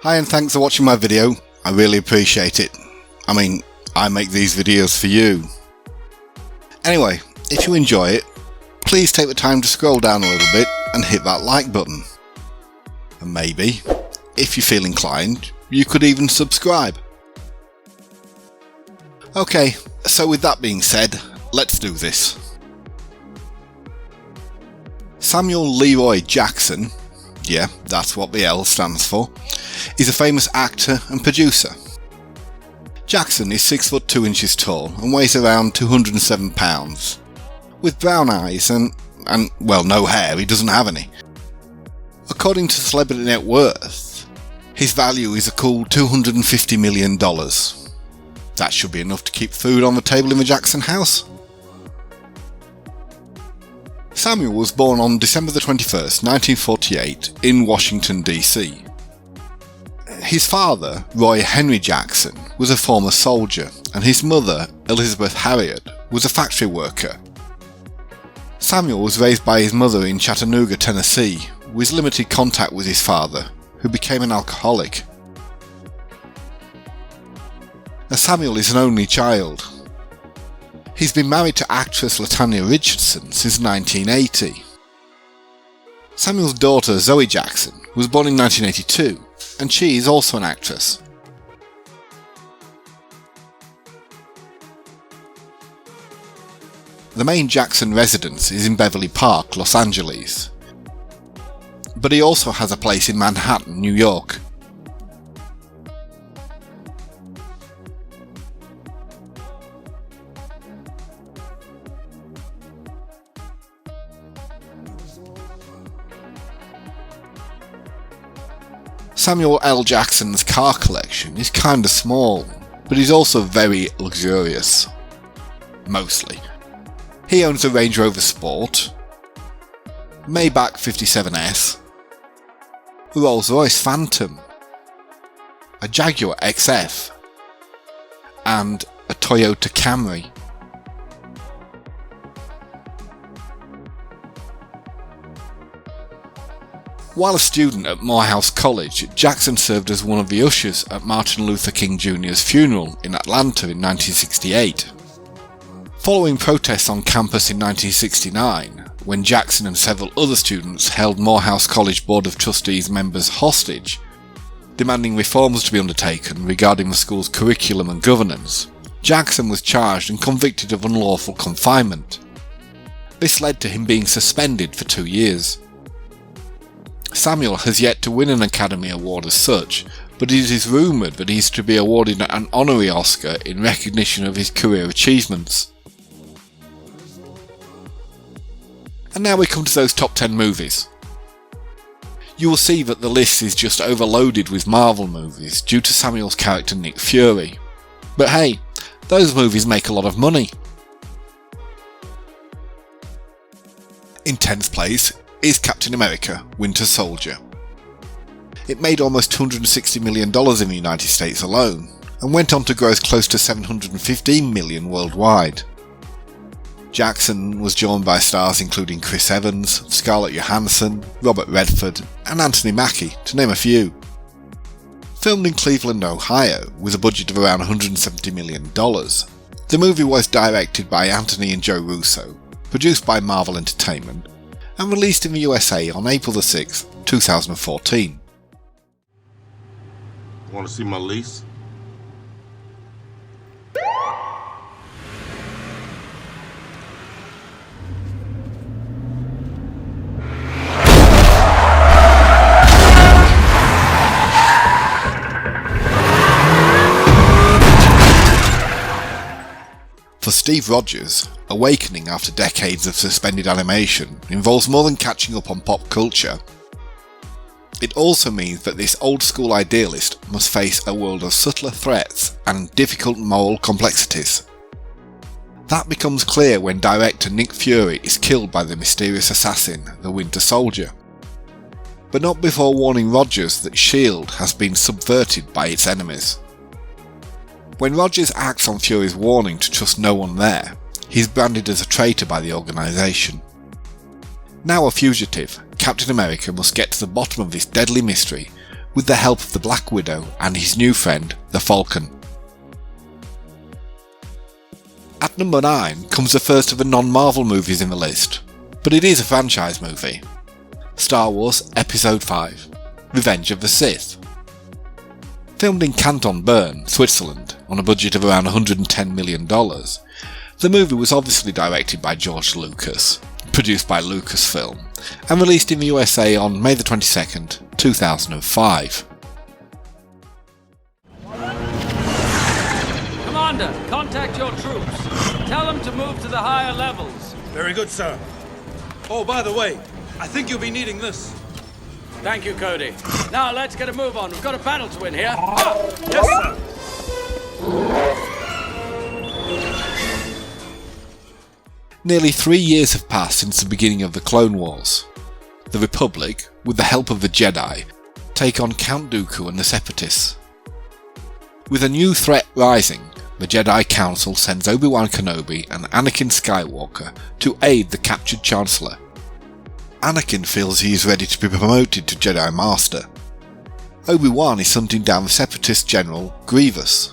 Hi and thanks for watching my video, I really appreciate it. I mean, I make these videos for you. Anyway, if you enjoy it, please take the time to scroll down a little bit and hit that like button. And maybe, if you feel inclined, you could even subscribe. Okay, so with that being said, let's do this. Samuel Leroy Jackson, yeah, that's what the L stands for, is a famous actor and producer. Jackson is 6 foot 2 inches tall and weighs around 207 pounds, with brown eyes and well, no hair, he doesn't have any. According to Celebrity Net Worth, his value is a cool $250 million. That should be enough to keep food on the table in the Jackson house. Samuel was born on December the 21st, 1948 in Washington DC. His father, Roy Henry Jackson, was a former soldier, and his mother, Elizabeth Harriet, was a factory worker. Samuel was raised by his mother in Chattanooga, Tennessee, with limited contact with his father, who became an alcoholic. Samuel is an only child. He's been married to actress Latanya Richardson since 1980. Samuel's daughter Zoe Jackson was born in 1982, and she is also an actress. The main Jackson residence is in Beverly Park, Los Angeles, but he also has a place in Manhattan, New York. Samuel L. Jackson's car collection is kinda small, but he's also very luxurious. Mostly. He owns a Range Rover Sport, Maybach 57S, a Rolls-Royce Phantom, a Jaguar XF, and a Toyota Camry. While a student at Morehouse College, Jackson served as one of the ushers at Martin Luther King Jr.'s funeral in Atlanta in 1968. Following protests on campus in 1969, when Jackson and several other students held Morehouse College Board of Trustees members hostage, demanding reforms to be undertaken regarding the school's curriculum and governance, Jackson was charged and convicted of unlawful confinement. This led to him being suspended for 2 years. Samuel has yet to win an Academy Award as such, but it is rumoured that he is to be awarded an honorary Oscar in recognition of his career achievements. And now we come to those top 10 movies. You will see that the list is just overloaded with Marvel movies due to Samuel's character Nick Fury. But hey, those movies make a lot of money. In 10th place is Captain America: Winter Soldier. It made almost $260 million in the United States alone, and went on to gross close to $715 million worldwide. Jackson was joined by stars including Chris Evans, Scarlett Johansson, Robert Redford, and Anthony Mackie, to name a few. Filmed in Cleveland, Ohio, with a budget of around $170 million, the movie was directed by Anthony and Joe Russo, produced by Marvel Entertainment, and released in the USA on April the 6th, 2014. Want to see my lease? For Steve Rogers, awakening after decades of suspended animation involves more than catching up on pop culture. It also means that this old-school idealist must face a world of subtler threats and difficult moral complexities. That becomes clear when director Nick Fury is killed by the mysterious assassin, the Winter Soldier. But not before warning Rogers that S.H.I.E.L.D. has been subverted by its enemies. When Rogers acts on Fury's warning to trust no one there, he's branded as a traitor by the organisation. Now a fugitive, Captain America must get to the bottom of this deadly mystery with the help of the Black Widow and his new friend, the Falcon. At number 9 comes the first of the non-Marvel movies in the list, but it is a franchise movie. Star Wars Episode 5, Revenge of the Sith. Filmed in Canton, Bern, Switzerland, on a budget of around $110 million, the movie was obviously directed by George Lucas, produced by Lucasfilm, and released in the USA on May the 22nd, 2005. Commander, contact your troops. Tell them to move to the higher levels. Very good, sir. Oh, by the way, I think you'll be needing this. Thank you, Cody. Now let's get a move on. We've got a battle to win here. Yes, sir. Nearly 3 years have passed since the beginning of the Clone Wars. The Republic, with the help of the Jedi, take on Count Dooku and the Separatists. With a new threat rising, the Jedi Council sends Obi-Wan Kenobi and Anakin Skywalker to aid the captured Chancellor. Anakin feels he is ready to be promoted to Jedi Master. Obi-Wan is hunting down the Separatist General Grievous.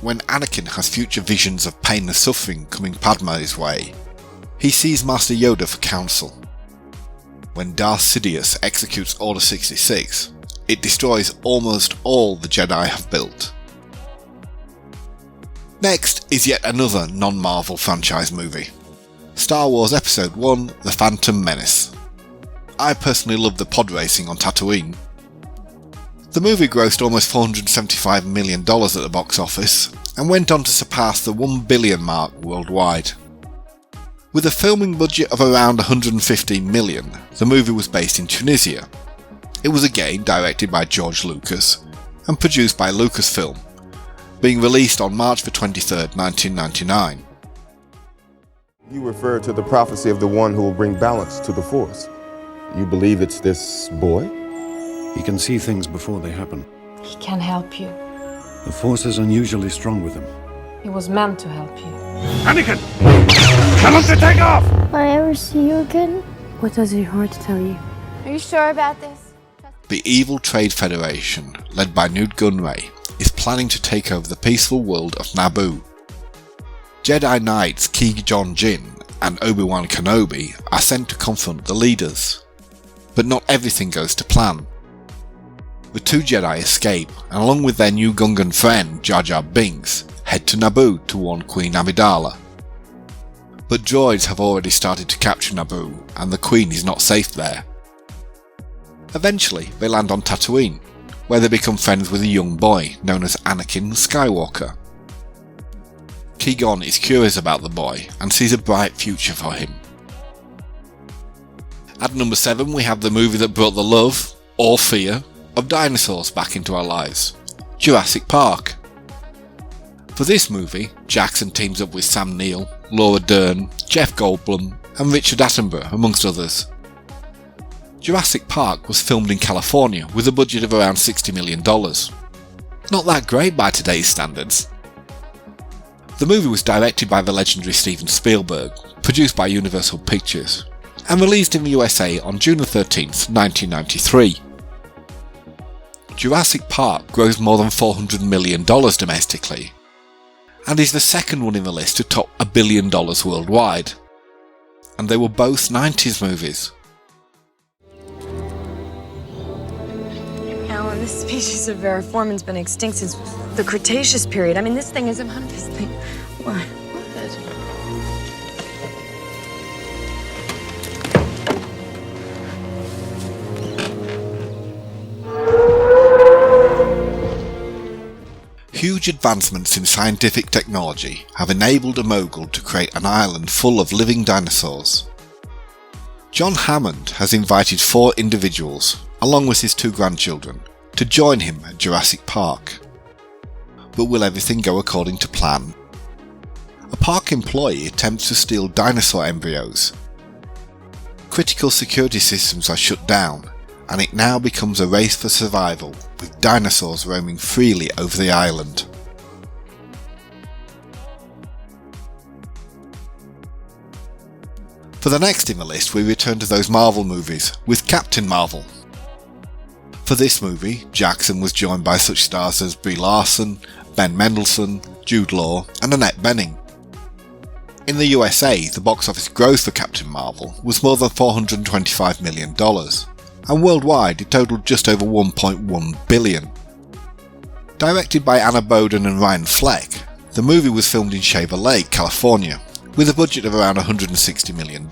When Anakin has future visions of pain and suffering coming Padme's way, he sees Master Yoda for counsel. When Darth Sidious executes Order 66, it destroys almost all the Jedi have built. Next is yet another non-Marvel franchise movie. Star Wars Episode 1, The Phantom Menace. I personally love the pod racing on Tatooine. The movie grossed almost $475 million at the box office and went on to surpass the $1 billion mark worldwide. With a filming budget of around $115 million, the movie was based in Tunisia. It was again directed by George Lucas and produced by Lucasfilm, being released on March 23, 1999. You refer to the prophecy of the one who will bring balance to the Force. You believe it's this boy? He can see things before they happen. He can help you. The Force is unusually strong with him. He was meant to help you. Anakin! Tell him to take off! Will I ever see you again? What does your heart tell you? Are you sure about this? The evil Trade Federation, led by Newt Gunray, is planning to take over the peaceful world of Naboo. Jedi Knights Qui-Gon Jinn and Obi-Wan Kenobi are sent to confront the leaders. But not everything goes to plan. The two Jedi escape, and along with their new Gungan friend Jar Jar Binks, head to Naboo to warn Queen Amidala. But droids have already started to capture Naboo, and the Queen is not safe there. Eventually, they land on Tatooine, where they become friends with a young boy known as Anakin Skywalker. Qui-Gon is curious about the boy and sees a bright future for him. At number 7 we have the movie that brought the love, or fear, of dinosaurs back into our lives, Jurassic Park. For this movie, Jackson teams up with Sam Neill, Laura Dern, Jeff Goldblum and Richard Attenborough amongst others. Jurassic Park was filmed in California with a budget of around $60 million. Not that great by today's standards. The movie was directed by the legendary Steven Spielberg, produced by Universal Pictures, and released in the USA on June 13, 1993. Jurassic Park grossed more than $400 million domestically, and is the second one in the list to top $1 billion worldwide. And they were both 90s movies. Alan, this species of Variformin's been extinct since the Cretaceous period. I mean, this thing is a this thing. What? Huge advancements in scientific technology have enabled a mogul to create an island full of living dinosaurs. John Hammond has invited 4 individuals, along with his 2 grandchildren, to join him at Jurassic Park. But will everything go according to plan? A park employee attempts to steal dinosaur embryos. Critical security systems are shut down, and it now becomes a race for survival, with dinosaurs roaming freely over the island. For the next in the list, we return to those Marvel movies, with Captain Marvel. For this movie, Jackson was joined by such stars as Brie Larson, Ben Mendelsohn, Jude Law and Annette Bening. In the USA, the box office gross for Captain Marvel was more than $425 million, and worldwide it totaled just over $1.1 billion. Directed by Anna Boden and Ryan Fleck, the movie was filmed in Shaver Lake, California, with a budget of around $160 million.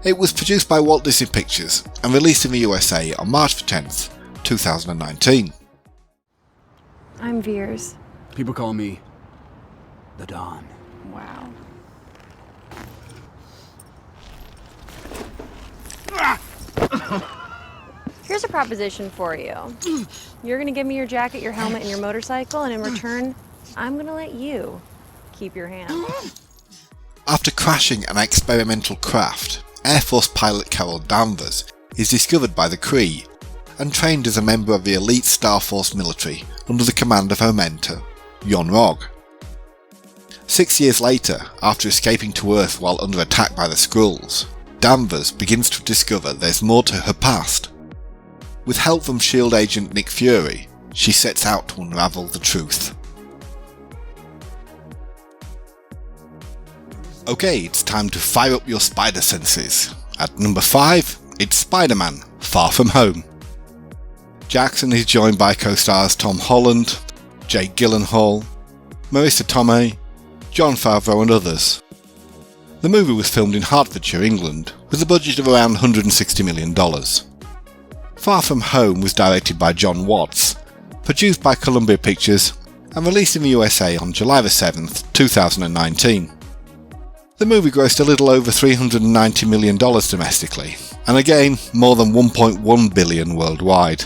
It was produced by Walt Disney Pictures and released in the USA on March 10th, 2019. I'm Veers. People call me the Don. Wow. Here's a proposition for you. You're gonna give me your jacket, your helmet, and your motorcycle, and in return, I'm gonna let you keep your hand. After crashing an experimental craft, Air Force pilot Carol Danvers is discovered by the Kree and trained as a member of the elite Star Force military under the command of her mentor, Yon-Rogg. 6 years later, after escaping to Earth while under attack by the Skrulls, Danvers begins to discover there's more to her past. With help from S.H.I.E.L.D. agent Nick Fury, she sets out to unravel the truth. Okay, it's time to fire up your spider senses. At number 5, it's SpiderMan, Far From Home. Jackson is joined by co-stars Tom Holland, Jake Gyllenhaal, Marissa Tomei, Jon Favreau and others. The movie was filmed in Hertfordshire, England, with a budget of around $160 million. Far From Home was directed by John Watts, produced by Columbia Pictures, and released in the USA on July 7th, 2019. The movie grossed a little over $390 million domestically, and again more than $1.1 billion worldwide.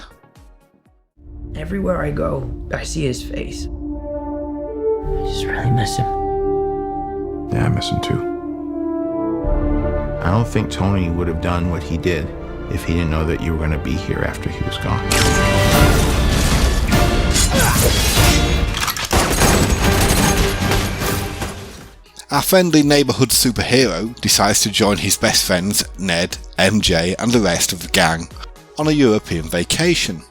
Everywhere I go, I see his face. I just really miss him. Yeah, I miss him too. I don't think Tony would have done what he did if he didn't know that you were going to be here after he was gone. Our friendly neighbourhood superhero decides to join his best friends Ned, MJ and the rest of the gang on a European vacation.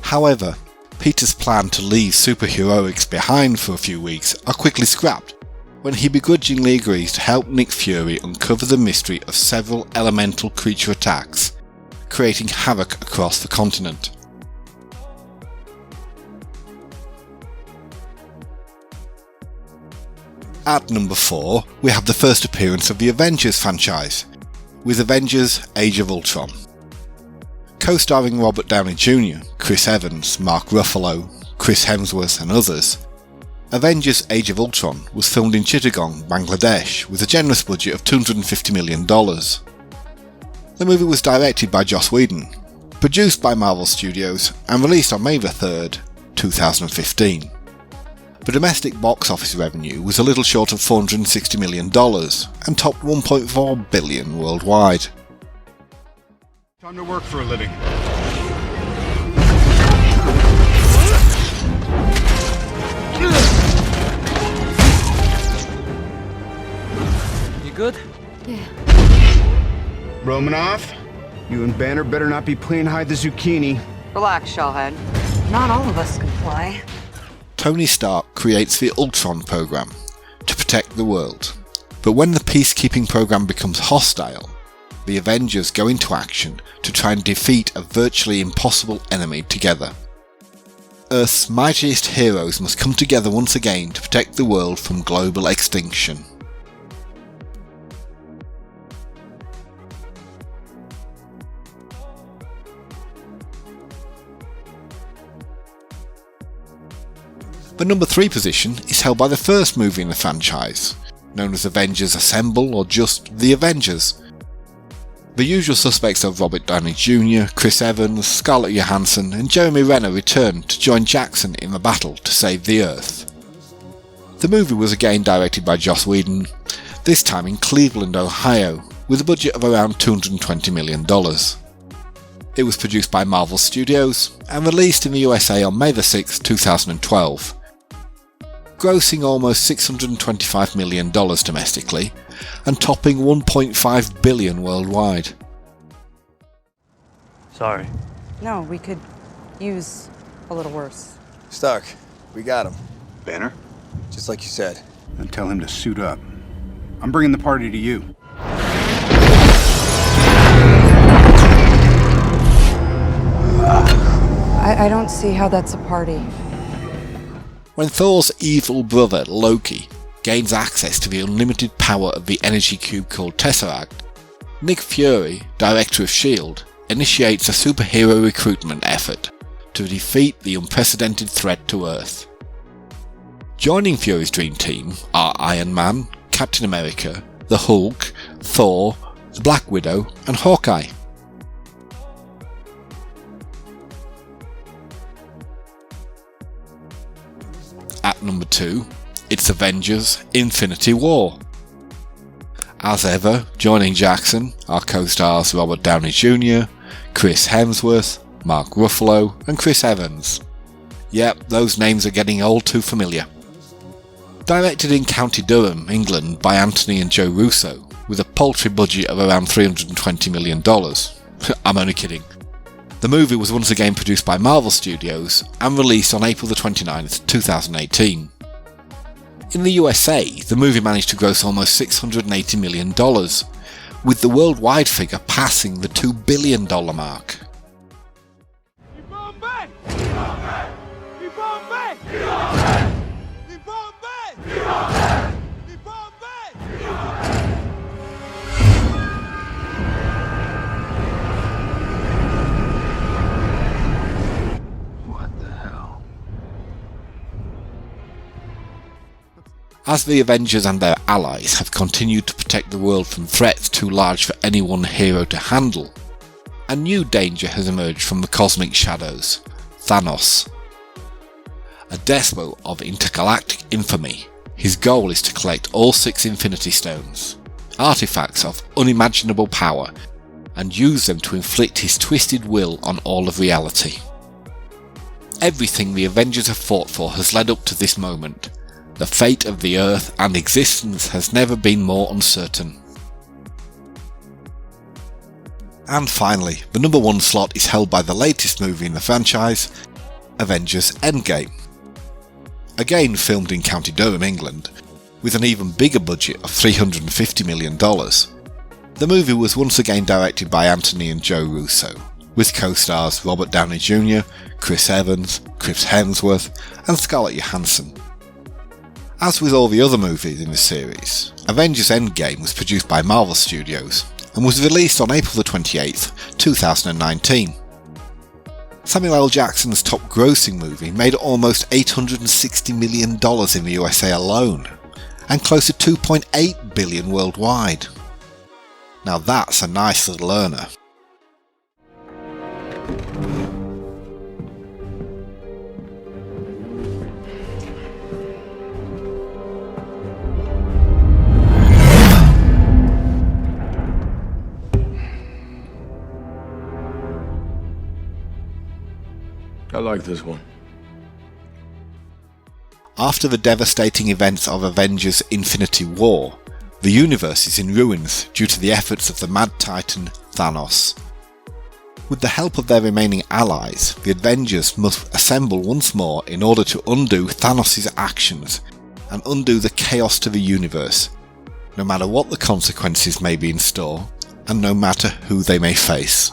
However, Peter's plan to leave superheroics behind for a few weeks are quickly scrapped when he begrudgingly agrees to help Nick Fury uncover the mystery of several elemental creature attacks, creating havoc across the continent. At number 4, we have the first appearance of the Avengers franchise, with Avengers Age of Ultron. Co-starring Robert Downey Jr., Chris Evans, Mark Ruffalo, Chris Hemsworth and others, Avengers Age of Ultron was filmed in Chittagong, Bangladesh, with a generous budget of $250 million. The movie was directed by Joss Whedon, produced by Marvel Studios and released on May 3rd, 2015. The domestic box office revenue was a little short of $460 million and topped $1.4 billion worldwide. Time to work for a living. You good? Yeah. Romanoff, you and Banner better not be playing hide the zucchini. Relax, Shellhead. Not all of us can fly. Tony Stark creates the Ultron program to protect the world, but when the peacekeeping program becomes hostile, the Avengers go into action to try and defeat a virtually impossible enemy together. Earth's mightiest heroes must come together once again to protect the world from global extinction. The number 3 position is held by the first movie in the franchise, known as Avengers Assemble or just The Avengers. The usual suspects of Robert Downey Jr., Chris Evans, Scarlett Johansson and Jeremy Renner return to join Jackson in the battle to save the Earth. The movie was again directed by Joss Whedon, this time in Cleveland, Ohio, with a budget of around $220 million. It was produced by Marvel Studios and released in the USA on May 6, 2012. Grossing almost $625 million domestically and topping $1.5 billion worldwide. Sorry. No, we could use a little worse. Stark, we got him. Banner? Just like you said. Then tell him to suit up. I'm bringing the party to you. I don't see how that's a party. When Thor's evil brother, Loki, gains access to the unlimited power of the energy cube called Tesseract, Nick Fury, director of S.H.I.E.L.D., initiates a superhero recruitment effort to defeat the unprecedented threat to Earth. Joining Fury's dream team are Iron Man, Captain America, the Hulk, Thor, the Black Widow, and Hawkeye. At number 2, it's Avengers Infinity War. As ever, joining Jackson are co-stars Robert Downey Jr., Chris Hemsworth, Mark Ruffalo, and Chris Evans. Yep, those names are getting all too familiar. Directed in County Durham, England by Anthony and Joe Russo, with a paltry budget of around $320 million. I'm only kidding. The movie was once again produced by Marvel Studios and released on April 29th, 2018. In the USA, the movie managed to gross almost $680 million, with the worldwide figure passing the $2 billion mark. As the Avengers and their allies have continued to protect the world from threats too large for any one hero to handle, a new danger has emerged from the cosmic shadows: Thanos. A despot of intergalactic infamy, his goal is to collect all 6 Infinity Stones, artifacts of unimaginable power, and use them to inflict his twisted will on all of reality. Everything the Avengers have fought for has led up to this moment. The fate of the Earth and existence has never been more uncertain. And finally, the number 1 slot is held by the latest movie in the franchise, Avengers Endgame. Again filmed in County Durham, England, with an even bigger budget of $350 million. The movie was once again directed by Anthony and Joe Russo, with co-stars Robert Downey Jr., Chris Evans, Chris Hemsworth, and Scarlett Johansson. As with all the other movies in the series, Avengers Endgame was produced by Marvel Studios and was released on April 28th, 2019. Samuel L. Jackson's top-grossing movie made almost $860 million in the USA alone, and close to $2.8 billion worldwide. Now that's a nice little earner. I like this one. After the devastating events of Avengers Infinity War, the universe is in ruins due to the efforts of the Mad Titan Thanos. With the help of their remaining allies, the Avengers must assemble once more in order to undo Thanos' actions and undo the chaos to the universe, no matter what the consequences may be in store, and no matter who they may face.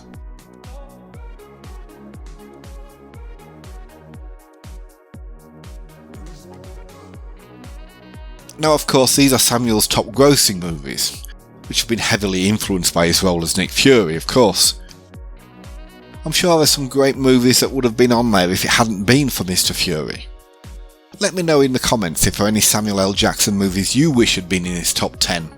Now, of course, these are Samuel's top grossing movies, which have been heavily influenced by his role as Nick Fury, of course. I'm sure there's some great movies that would have been on there if it hadn't been for Mr. Fury. Let me know in the comments if there are any Samuel L. Jackson movies you wish had been in his top 10.